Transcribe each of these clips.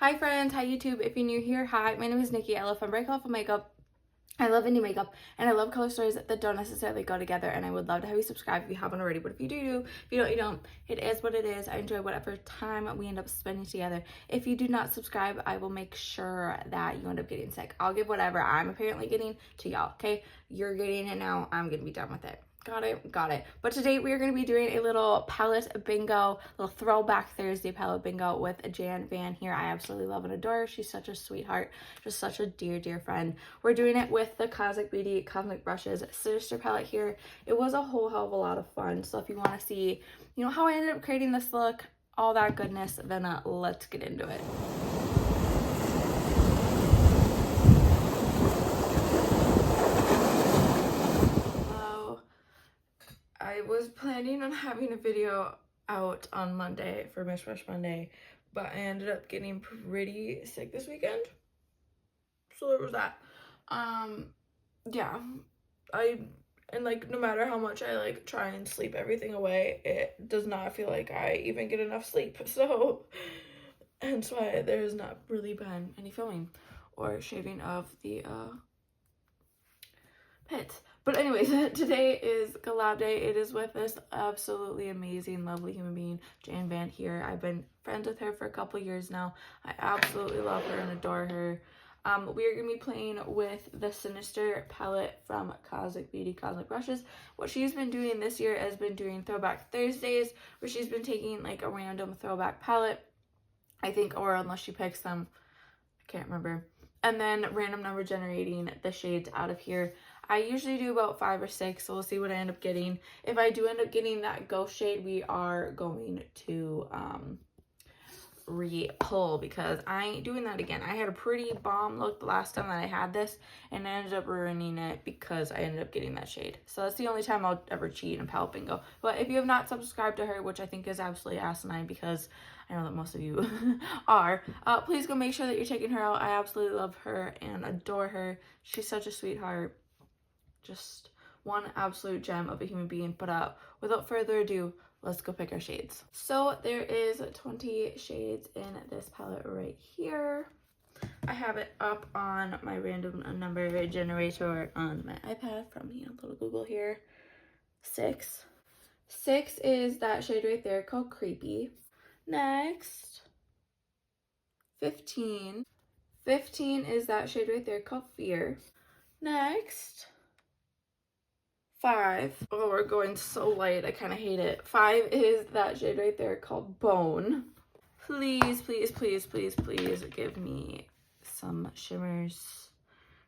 Hi friends, hi YouTube. If you're new here, hi, my name is Nikki. I love fun break off of makeup. I love indie makeup and I love color stories that don't necessarily go together, and I would love to have you subscribe if you haven't already, but if you do, if you don't, you don't. It is what it is. I enjoy whatever time we end up spending together. If you do not subscribe, I will make sure that you end up getting sick. I'll give whatever I'm apparently getting to y'all, okay? You're getting it now. I'm gonna be done with it. Got it, got it. But today we are going to be doing a little palette bingo, little throwback Thursday palette bingo with Jan Van here. I absolutely love and adore her. She's such a sweetheart, just such a dear friend. We're doing it with the Cosmic Beauty Cosmic Brushes Sinister palette here. It was a whole hell of a lot of fun. So if you want to see, you know, how I ended up creating this look, all that goodness, then let's get into it. I was planning on having a video out on Monday for Miss Rush Monday, but I ended up getting pretty sick this weekend. So there was that. Yeah. And like, no matter how much I like try and sleep everything away, it does not feel like I even get enough sleep. So hence why there's not really been any filming or shaving of the pits. But anyways, today is collab day. It is with this absolutely amazing, lovely human being, Jan Van here. I've been friends with her for a couple years now. I absolutely love her and adore her. We are going to be playing with the Sinister palette from Cosmic Beauty Cosmic Brushes. What she's been doing this year has been doing Throwback Thursdays, where she's been taking like a random throwback palette, I think, or unless she picks them, I can't remember, and then random number generating the shades out of here. I usually do about 5 or 6, so we'll see what I end up getting. If I do end up getting that ghost shade, we are going to re-pull, because I ain't doing that again. I had a pretty bomb look the last time that I had this, and I ended up ruining it because I ended up getting that shade. So that's the only time I'll ever cheat and palette bingo. But if you have not subscribed to her, which I think is absolutely asinine because I know that most of you are, please go make sure that you're checking her out. I absolutely love her and adore her. She's such a sweetheart. Just one absolute gem of a human being. But without further ado, let's go pick our shades. So there is 20 shades in this palette right here. I have it up on my random number generator on my iPad from, you know, little Google here. 6 is that shade right there called Creepy. Next, 15 is that shade right there called Fear. Next, 5. Oh, we're going so light. I kind of hate it. 5 is that shade right there called Bone. Please give me some shimmers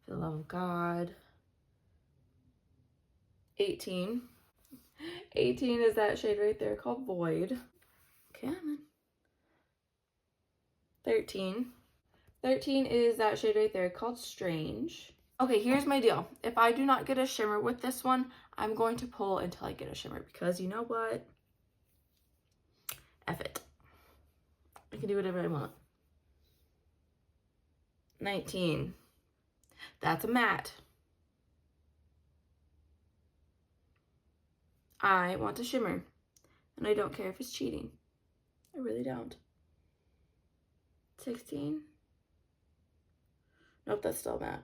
for the love of God. 18 is that shade right there called Void. Come on. 13 is that shade right there called Strange. Okay, here's my deal. If I do not get a shimmer with this one, I'm going to pull until I get a shimmer, because you know what? F it. I can do whatever I want. 19. That's a matte. I want a shimmer, and I don't care if it's cheating. I really don't. 16. Nope, that's still matte.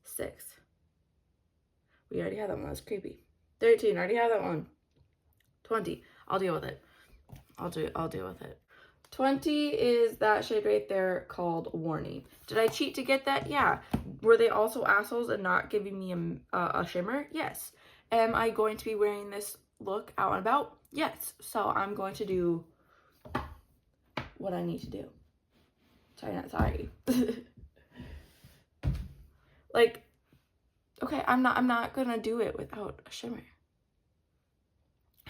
6. We already had that one. That's creepy. 13. Already had that one. 20. I'll deal with it. I'll deal with it. 20 is that shade right there called Warning. Did I cheat to get that? Yeah. Were they also assholes and not giving me a shimmer? Yes. Am I going to be wearing this look out and about? Yes. So I'm going to do what I need to do. Sorry, not sorry. Like, okay, I'm not gonna do it without a shimmer.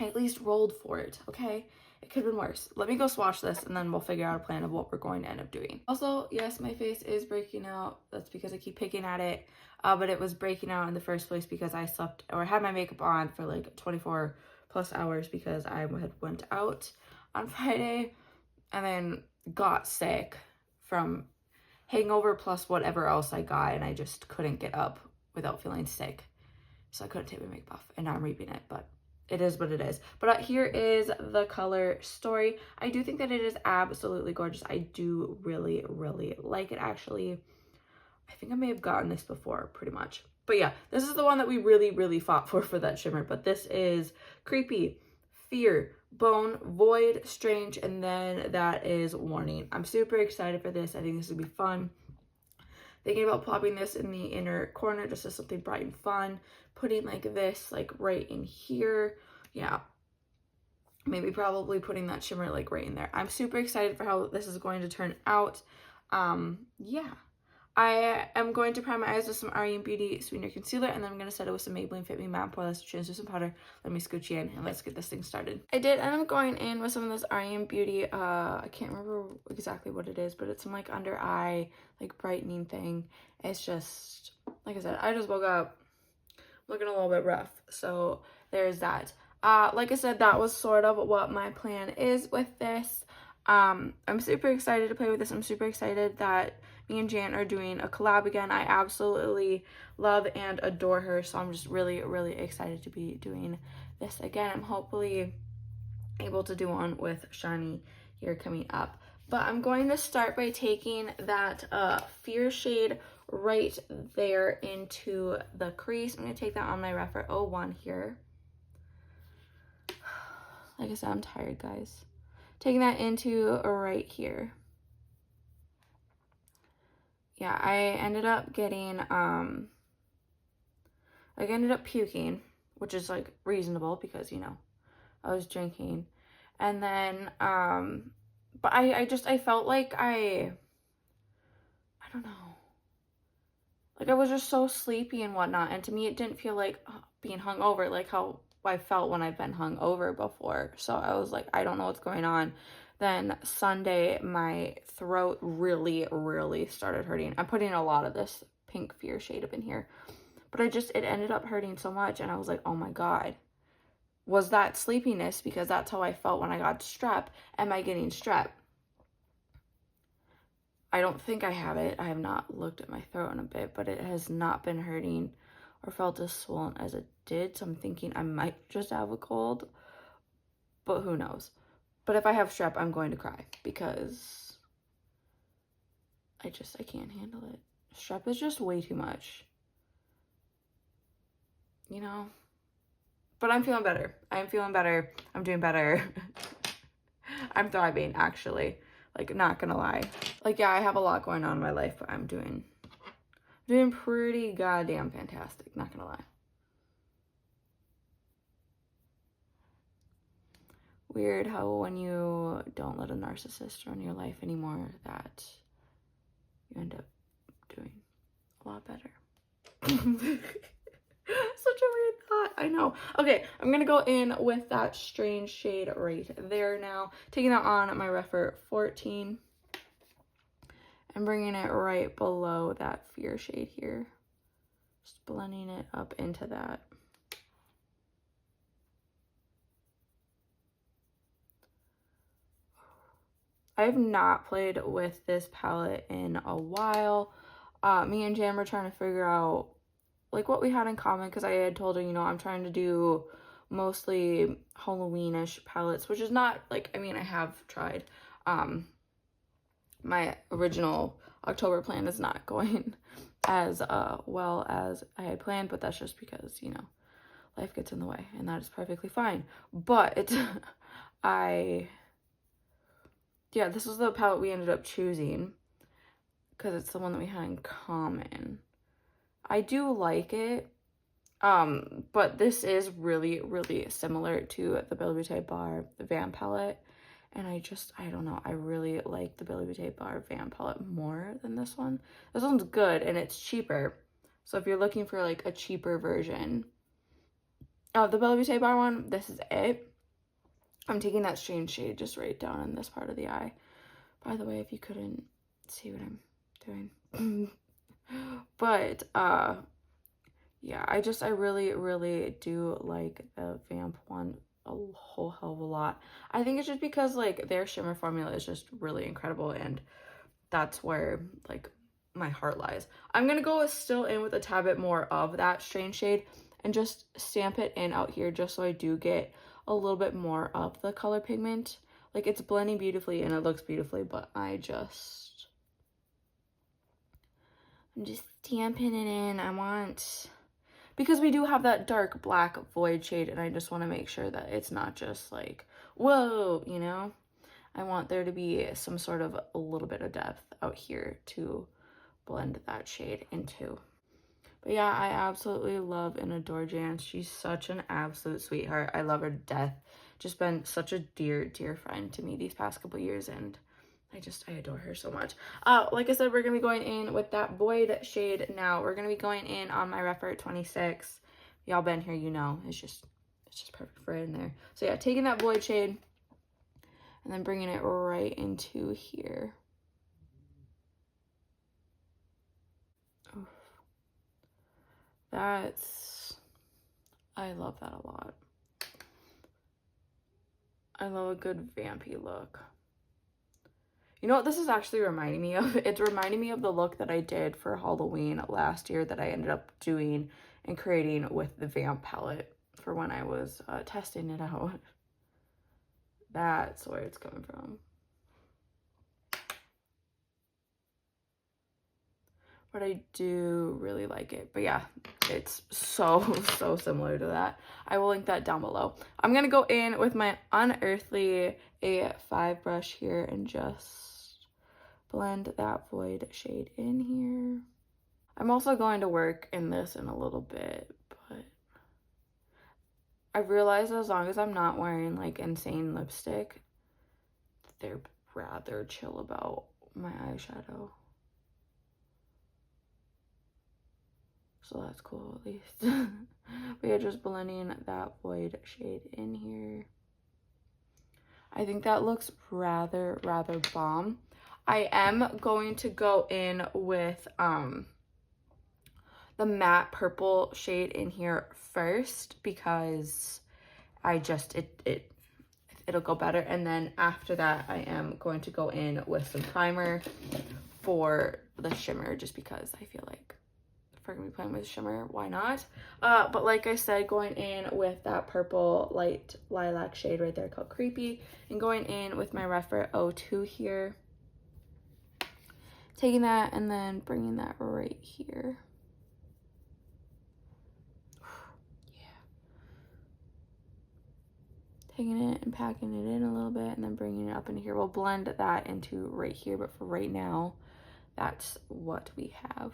I at least rolled for it, okay? It could have been worse. Let me go swatch this, and then we'll figure out a plan of what we're going to end up doing. Also, yes, my face is breaking out. That's because I keep picking at it. But it was breaking out in the first place because I slept or had my makeup on for like 24 plus hours because I had went out on Friday and then got sick from hangover plus whatever else I got, and I just couldn't get up without feeling sick. So I couldn't take my makeup off, and now I'm reaping it, but it is what it is. But here is the color Story. I do think that it is absolutely gorgeous. I do really, really like it. Actually, I think I may have gotten this before pretty much. But yeah, this is the one that we really, really fought for that shimmer. But this is Creepy, Fear, Bone, Void, Strange, and then that is Warning. I'm super excited for this. I think this would be fun. Thinking about popping this in the inner corner just as something bright and fun. Putting like this like right in here. Yeah. Maybe probably putting that shimmer like right in there. I'm super excited for how this is going to turn out. Yeah. I am going to prime my eyes with some RE Beauty Sweetener Concealer, and then I'm going to set it with some Maybelline Fit Me Matte Pour. Let's change with some powder. Let me scooch you in, and let's get this thing started. I did end up going in with some of this RE Beauty, I can't remember exactly what it is, but it's some like under eye, like brightening thing. It's just, like I said, I just woke up looking a little bit rough, so there's that. Like I said, that was sort of what my plan is with this. I'm super excited to play with this. I'm super excited that me and Jan are doing a collab again. I absolutely love and adore her, so I'm just really, really excited to be doing this again. I'm hopefully able to do one with Shani here coming up. But I'm going to start by taking that Fear shade right there into the crease. I'm going to take that on my Refer 01 here. Like I said, I'm tired, guys. Taking that into right here. Yeah, I ended up getting, I ended up puking, which is, like, reasonable because, you know, I was drinking. And then, but I felt like I don't know. Like, I was just so sleepy and whatnot. And to me, it didn't feel like being hungover, like how I felt when I've been hungover before. So I was like, I don't know what's going on. Then Sunday, my throat really, really started hurting. I'm putting a lot of this pink Fear shade up in here. But it ended up hurting so much. And I was like, oh my God. Was that sleepiness? Because that's how I felt when I got strep. Am I getting strep? I don't think I have it. I have not looked at my throat in a bit. But it has not been hurting or felt as swollen as it did. So I'm thinking I might just have a cold. But who knows? But if I have strep, I'm going to cry because I can't handle it. Strep is just way too much. You know? But I'm feeling better. I'm feeling better. I'm doing better. I'm thriving, actually. Like, not gonna lie. Like, yeah, I have a lot going on in my life, but I'm doing pretty goddamn fantastic. Not gonna lie. Weird how when you don't let a narcissist run your life anymore that you end up doing a lot better. Such a weird thought. I know. Okay, I'm gonna go in with that Strange shade right there now. Taking that on my Refer 14 and bringing it right below that Fear shade here. Just blending it up into that. I have not played with this palette in a while. Me and Jan were trying to figure out like what we had in common because I had told her, you know, I'm trying to do mostly Halloween-ish palettes, which is not like, I mean, I have tried. My original October plan is not going as well as I had planned, but that's just because, you know, life gets in the way and that is perfectly fine. But yeah, this was the palette we ended up choosing because it's the one that we had in common. I do like it, but this is really, really similar to the Billy Boutte Bar Van palette, and I don't know, I really like the Billy Boutte Bar Van palette more than this one. This one's good, and it's cheaper, so if you're looking for, like, a cheaper version of the Billy Boutte Bar one, this is it. I'm taking that Strange shade just right down in this part of the eye. By the way, if you couldn't see what I'm doing. But, yeah, I really, really do like the Vamp one a whole hell of a lot. I think it's just because, like, their shimmer formula is just really incredible, and that's where, like, my heart lies. I'm gonna go still in with a tad bit more of that Strange shade, and just stamp it in out here just so I do get a little bit more of the color pigment. Like, it's blending beautifully and it looks beautifully, but I'm just stamping it in. Because we do have that dark black void shade, and I just want to make sure that it's not just like, whoa, you know? I want there to be some sort of a little bit of depth out here to blend that shade into. But yeah, I absolutely love and adore Jan. She's such an absolute sweetheart. I love her to death. Just been such a dear, dear friend to me these past couple years, and I adore her so much. Like I said, we're going to be going in with that void shade now. We're going to be going in on my Refer 26. Y'all been here, you know. It's just perfect for in there. So yeah, taking that void shade and then bringing it right into here. Oof. I love that a lot. I love a good vampy look. You know what this is actually reminding me of? It's reminding me of the look that I did for Halloween last year that I ended up doing and creating with the Vamp palette for when I was testing it out. That's where it's coming from. But I do really like it. But yeah, it's so similar to that. I will link that down below. I'm going to go in with my Unearthly A5 brush here and just blend that void shade in here. I'm also going to work in this in a little bit, but I realized as long as I'm not wearing like insane lipstick, they're rather chill about my eyeshadow. So that's cool at least. But yeah, just blending that void shade in here. I think that looks rather bomb. I am going to go in with the matte purple shade in here first because it'll go better, and then after that I am going to go in with some primer for the shimmer just because I feel like if we're gonna be playing with shimmer, why not? But like I said, going in with that purple light lilac shade right there called Creepy, and going in with my Refer 02 here. Taking that and then bringing that right here. Yeah. Taking it and packing it in a little bit and then bringing it up in here. We'll blend that into right here, but for right now, that's what we have.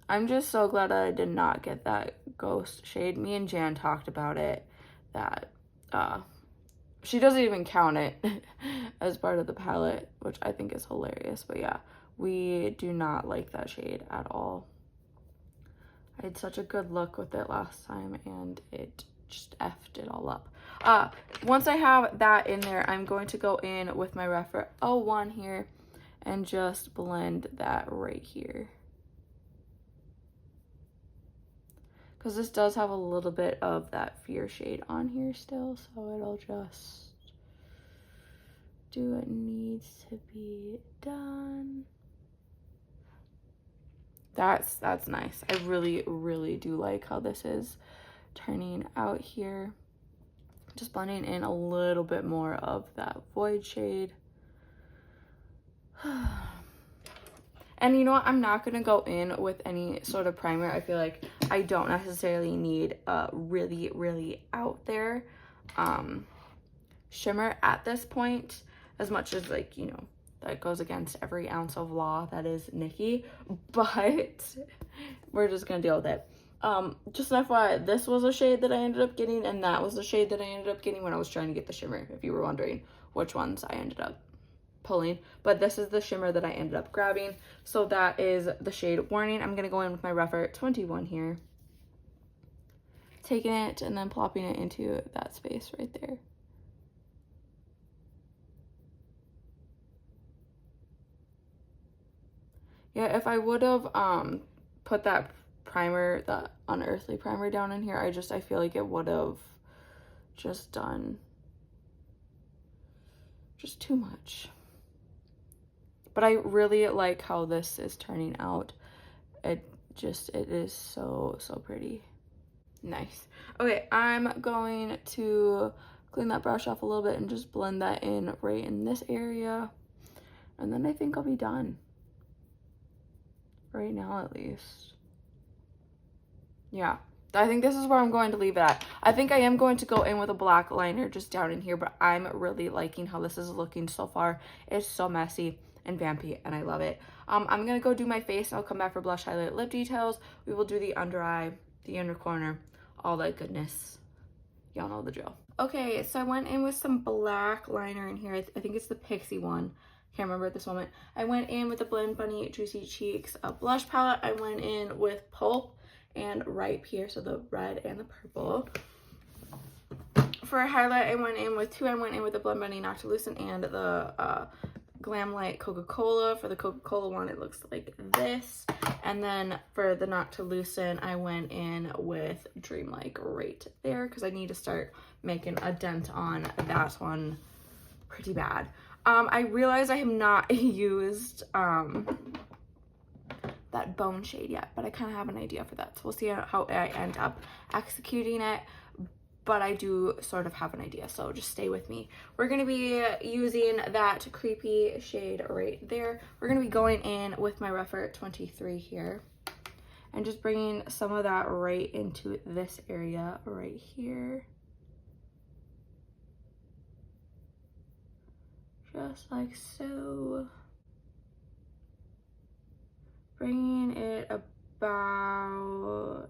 I'm just so glad that I did not get that ghost shade. Me and Jan talked about it, that she doesn't even count it as part of the palette, which I think is hilarious. But yeah, we do not like that shade at all. I had such a good look with it last time and it just effed it all up. Once I have that in there, I'm going to go in with my Refer 01 here and just blend that right here. Because this does have a little bit of that Fear shade on here still, so it'll just do what needs to be done. That's nice. I really do like how this is turning out here. Just blending in a little bit more of that void shade. And you know what? I'm not going to go in with any sort of primer. I feel like I don't necessarily need a really out there shimmer at this point, as much as, like, you know, that goes against every ounce of law that is Nikki, but we're just going to deal with it. Just an FYI, this was a shade that I ended up getting, and that was the shade that I ended up getting when I was trying to get the shimmer, if you were wondering which ones I ended up pulling. But this is the shimmer that I ended up grabbing, so that is the shade Warning. I'm gonna go in with my Refer 21 here, taking it and then plopping it into that space right there. Yeah, if I would have put that primer, the Unearthly primer down in here, I feel like it would have just done just too much. But I really like how this is turning out. It is so pretty. Nice. Okay, I'm going to clean that brush off a little bit and just blend that in right in this area. And then I think I'll be done. Right now, at least. Yeah, I think this is where I'm going to leave it at. I think I am going to go in with a black liner just down in here, but I'm really liking how this is looking so far. It's so messy and vampy, and I love it. I'm going to go do my face, and I'll come back for blush, highlight, lip details. We will do the under eye, the inner corner, all that goodness. Y'all know the drill. Okay, so I went in with some black liner in here. I think it's the Pixie one. Can't remember at this moment. I went in with the Blend Bunny Juicy Cheeks blush palette. I went in with Pulp and Ripe here, so the red and the purple. For a highlight, I went in with two. I went in with the Blend Bunny Noctilucent and the Glam Light Coca-Cola. For the Coca-Cola one, it looks like this. And then for the Noctilucent, I went in with Dreamlike right there because I need to start making a dent on that one pretty bad. I realize I have not used that bone shade yet, but I kind of have an idea for that. So we'll see how I end up executing it, but I do sort of have an idea, so just stay with me. We're going to be using that creepy shade right there. We're going to be going in with my Rephr 23 here and just bringing some of that right into this area right here. Just like so. Bringing it about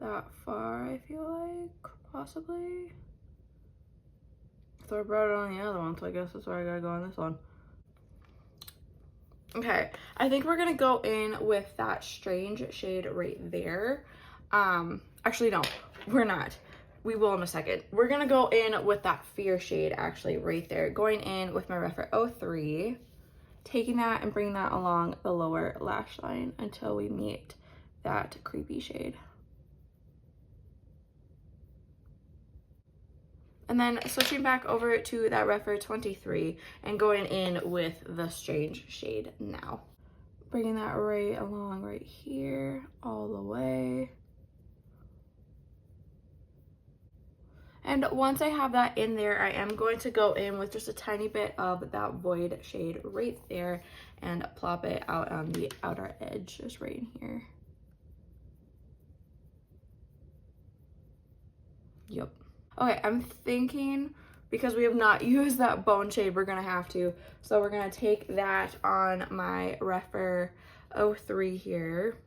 that far, I feel like, possibly. So I brought it on the other one, so I guess that's where I gotta go on this one. Okay, I think we're gonna go in with that Strange shade right there. Actually, no, we're not. We will in a second. We're gonna go in with that Fear shade actually right there. Going in with my Rephr 03, taking that and bringing that along the lower lash line until we meet that creepy shade. And then switching back over to that Rephr 23 and going in with the Strange shade now. Bringing that right along right here, all the way. And once I have that in there, I am going to go in with just a tiny bit of that Void shade right there and plop it out on the outer edge, just right in here. Yep. Okay, I'm thinking because we have not used that bone shade, we're gonna have to. So we're gonna take that on my Rephr 03 here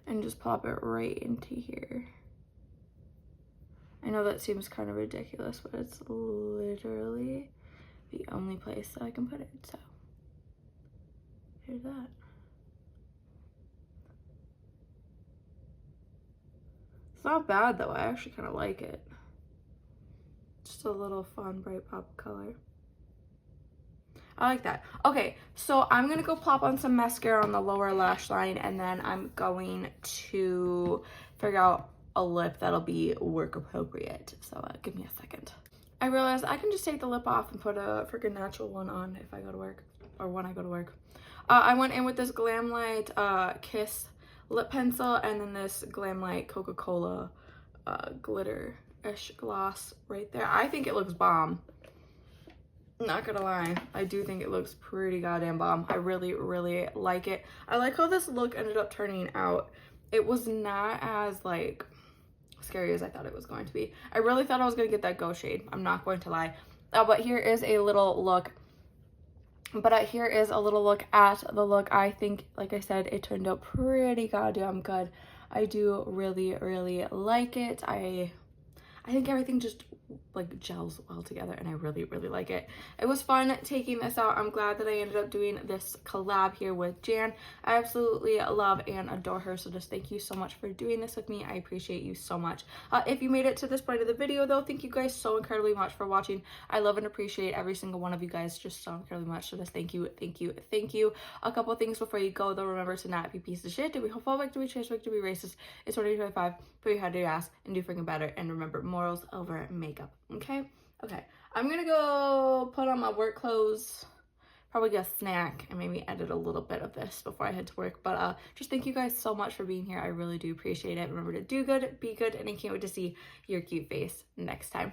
and just plop it right into here. I know that seems kind of ridiculous, but it's literally the only place that I can put it, so here's that. It's not bad though, I actually kind of like it. Just a little fun bright pop color. I like that. Okay, so I'm gonna go plop on some mascara on the lower lash line, and then I'm going to figure out a lip that'll be work appropriate. So give me a second. I realized I can just take the lip off and put a freaking natural one on if I go to work, or when I go to work. I went in with this Glam Light Kiss lip pencil and then this Glam Light Coca-Cola glitter-ish gloss right there. I think it looks bomb. Not gonna lie, I do think it looks pretty goddamn bomb. I really, really like it. I like how this look ended up turning out. It was not as like scary as I thought it was going to be. I really thought I was gonna get that Go shade. I'm not going to lie. But here is a little look. Here is a little look at the look. I think, like I said, it turned out pretty goddamn good. I do really, really like it. I think everything just like gels well together, and I really, really like it. It was fun taking this out. I'm glad that I ended up doing this collab here with Jan. I absolutely love and adore her, so just thank you so much for doing this with me. I appreciate you so much. If you made it to this point of the video though, thank you guys so incredibly much for watching. I love and appreciate every single one of you guys just so incredibly much, so just thank you, thank you, thank you. A couple things before you go though. Remember to not be a piece of shit, to be homophobic, to be transphobic, to be racist. It's 2025. Put your head to your ass and do freaking better, and remember, morals over makeup. Okay, I'm gonna go put on my work clothes probably get a snack and maybe edit a little bit of this before I head to work. But just thank you guys so much for being here. I really do appreciate it. Remember to do good, be good, and I can't wait to see your cute face next time.